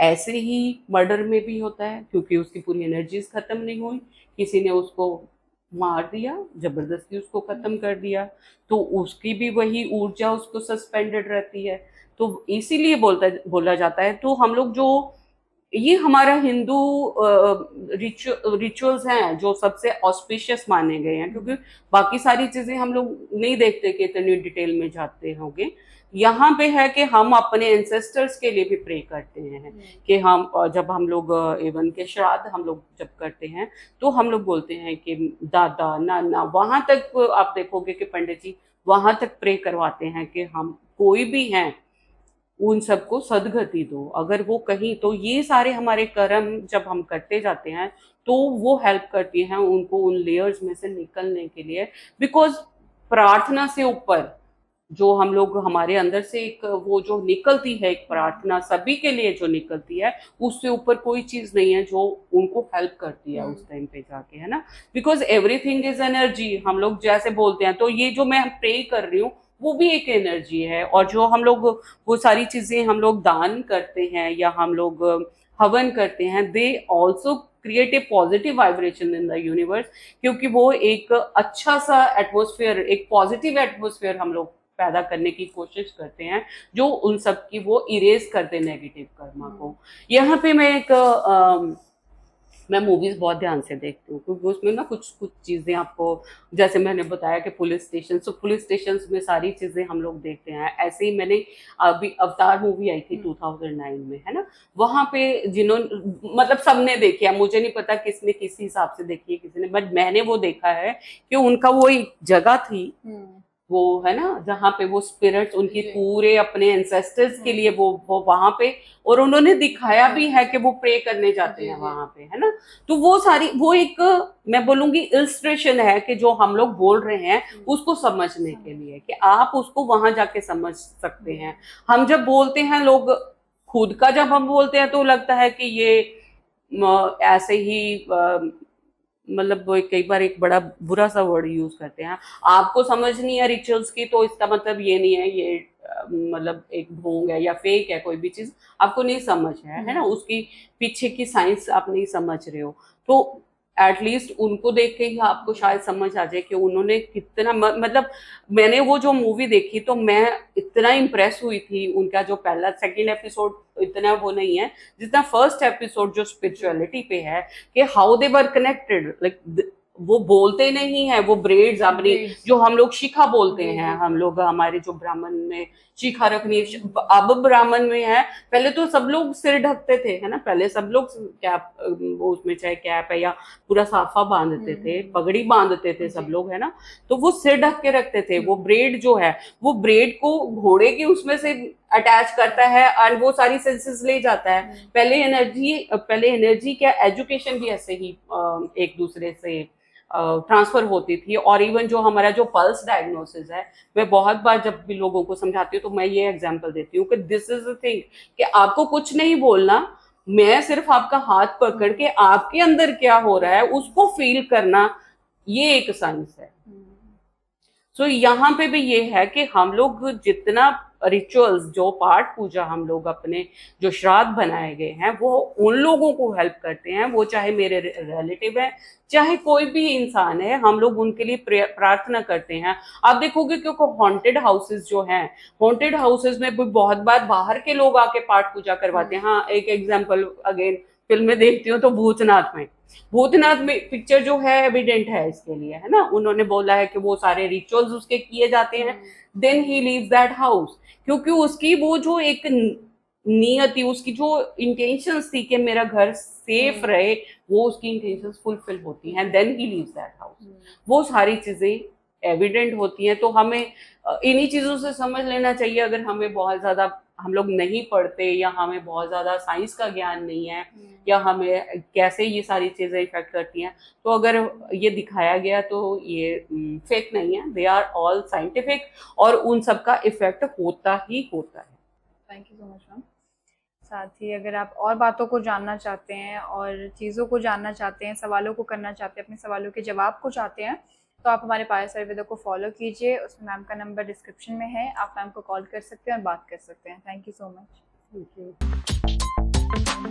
ऐसे ही मर्डर में भी होता है, क्योंकि उसकी पूरी एनर्जीज खत्म नहीं हुई, किसी ने उसको मार दिया, जबरदस्ती उसको खत्म कर दिया, तो उसकी भी वही ऊर्जा उसको सस्पेंडेड रहती है। तो इसीलिए बोला जाता है। तो हम लोग जो ये हमारा हिंदू रिचुअल्स हैं जो सबसे ऑस्पिशियस माने गए हैं, क्योंकि बाकी सारी चीजें हम लोग नहीं देखते कि इतनी डिटेल में जाते होंगे। यहाँ पे है कि हम अपने एंसेस्टर्स के लिए भी प्रे करते हैं, कि हम जब हम लोग इवन के श्राद्ध हम लोग जब करते हैं तो हम लोग बोलते हैं कि दादा नाना, वहां तक आप देखोगे कि पंडित जी वहां तक प्रे करवाते हैं कि हम कोई भी हैं उन सबको सदगति दो। अगर वो कहीं, तो ये सारे हमारे कर्म जब हम करते जाते हैं तो वो हेल्प करती हैं उनको उन लेयर्स में से निकलने के लिए। बिकॉज प्रार्थना से ऊपर जो हम लोग हमारे अंदर से एक वो जो निकलती है, एक प्रार्थना सभी के लिए जो निकलती है, उससे ऊपर कोई चीज नहीं है जो उनको हेल्प करती है उस टाइम पे जाके, है ना। बिकॉज एवरीथिंग इज एनर्जी, हम लोग जैसे बोलते हैं। तो ये जो मैं प्रे कर रही हूँ वो भी एक एनर्जी है। और जो हम लोग वो सारी चीजें हम लोग दान करते हैं या हम लोग हवन करते हैं, they also create a positive vibration in the universe, क्योंकि वो एक अच्छा सा एटमोसफियर, एक पॉजिटिव एटमोसफियर हम लोग पैदा करने की कोशिश करते हैं, जो उन सब की वो इरेज करते नेगेटिव कर्मा को। यहाँ पे मैं मूवीज बहुत ध्यान से देखती हूँ, क्योंकि उसमें ना कुछ कुछ चीजें आपको, जैसे मैंने बताया कि पुलिस स्टेशन, तो पुलिस स्टेशन में सारी चीजें हम लोग देखते हैं। ऐसे ही मैंने अभी अवतार मूवी आई थी 2009 में, है ना, वहां पे जिन्होंने मतलब सबने देखी है, मुझे नहीं पता किसने किस हिसाब से देखी है किसी ने, बट मैंने वो देखा है कि उनका वो एक जगह थी, वो है ना, जहाँ पे वो स्पिरिट्स उनकी पूरे अपने एंसेस्टर्स के लिए वो वहां पे, और उन्होंने दिखाया भी है कि वो प्रे करने जाते हैं वहां पे, है ना। तो वो सारी वो एक, मैं बोलूंगी इल्स्ट्रेशन है कि जो हम लोग बोल रहे हैं उसको समझने के लिए, कि आप उसको वहां जाके समझ सकते हैं। हम जब बोलते हैं, लोग खुद का जब हम बोलते हैं तो लगता है कि ये ऐसे ही मतलब वो कई बार एक बड़ा बुरा सा वर्ड यूज करते हैं। आपको समझ नहीं है रिचुअल्स की, तो इसका मतलब ये नहीं है ये मतलब एक ढोंग है या फेक है, कोई भी चीज आपको नहीं समझ है ना, उसकी पीछे की साइंस आप नहीं समझ रहे हो। तो एटलीस्ट उनको देख के ही आपको शायद समझ आ जाए कि उन्होंने कितना मतलब मैंने वो जो मूवी देखी तो मैं इतना इम्प्रेस हुई थी। उनका जो पहला सेकंड एपिसोड इतना वो नहीं है जितना फर्स्ट एपिसोड जो स्पिरिचुअलिटी पे है, कि how they were connected, like वो बोलते नहीं है, वो ब्रेड्स अपनी जो हम लोग शिखा बोलते हैं, हम लोग हमारे जो ब्राह्मण में शिखा रखनी, अब ब्राह्मण में है। पहले तो सब लोग सिर ढकते थे, है ना, पहले सब लोग कैप, वो उसमें चाहे कैप है या पूरा साफा बांधते थे, पगड़ी बांधते थे सब लोग, है ना। तो वो सिर ढक के रखते थे। वो ब्रेड जो है, वो ब्रेड को घोड़े की उसमें से अटैच करता है और वो सारी सेंसेस ले जाता है। पहले एनर्जी क्या, एजुकेशन भी ऐसे ही एक दूसरे से ट्रांसफर होती थी। और इवन जो हमारा जो पल्स डायग्नोसिस है, मैं बहुत बार जब भी लोगों को समझाती हूँ तो मैं ये एग्जांपल देती हूँ कि दिस इज द थिंग, कि आपको कुछ नहीं बोलना, मैं सिर्फ आपका हाथ पकड़ के आपके अंदर क्या हो रहा है उसको फील करना, ये एक साइंस है। सो यहाँ पे भी ये है कि हम लोग जितना रिचुअल्स, जो पाठ पूजा हम लोग अपने जो श्राद्ध बनाए गए हैं, वो उन लोगों को हेल्प करते हैं, वो चाहे मेरे रिलेटिव है चाहे कोई भी इंसान है, हम लोग उनके लिए प्रार्थना करते हैं। आप देखोगे क्योंकि हॉन्टेड हाउसेस जो हैं, हॉन्टेड हाउसेस में भी बहुत बार बाहर के लोग आके पाठ पूजा करवाते हैं। हाँ, एक एग्जाम्पल अगेन फिल्में देखती हूँ तो भूतनाथ में पिक्चर जो है एविडेंट है इसके लिए, है ना। उन्होंने बोला है कि वो सारे रिचुअल्स उसके किए जाते हैं, then he leaves that house, क्योंकि उसकी वो जो एक नियत थी, उसकी जो इंटेंशंस थी कि मेरा घर सेफ रहे, वो उसकी इंटेंशंस फुलफिल होती हैं, then he leaves that house. वो सारी चीजें एविडेंट होती हैं। तो हमें इन्हीं चीजों से समझ लेना चाहिए। अगर हमें बहुत ज्यादा, हम लोग नहीं पढ़ते या हमें बहुत ज्यादा साइंस का ज्ञान नहीं है, या हमें कैसे ये सारी चीजें इफेक्ट करती हैं, तो अगर ये दिखाया गया तो ये फेक नहीं है, दे आर ऑल साइंटिफिक, और उन सब का इफेक्ट होता ही होता है। Thank you so much ma'am. साथ ही अगर आप और बातों को जानना चाहते हैं और चीज़ों को जानना चाहते हैं, सवालों को करना चाहते हैं, अपने सवालों के जवाब को चाहते हैं, तो आप हमारे पायस आयुर्वेदा को फॉलो कीजिए। उसमें मैम का नंबर डिस्क्रिप्शन में है, आप मैम को कॉल कर सकते हैं और बात कर सकते हैं। Thank you so much. Thank you. हैं।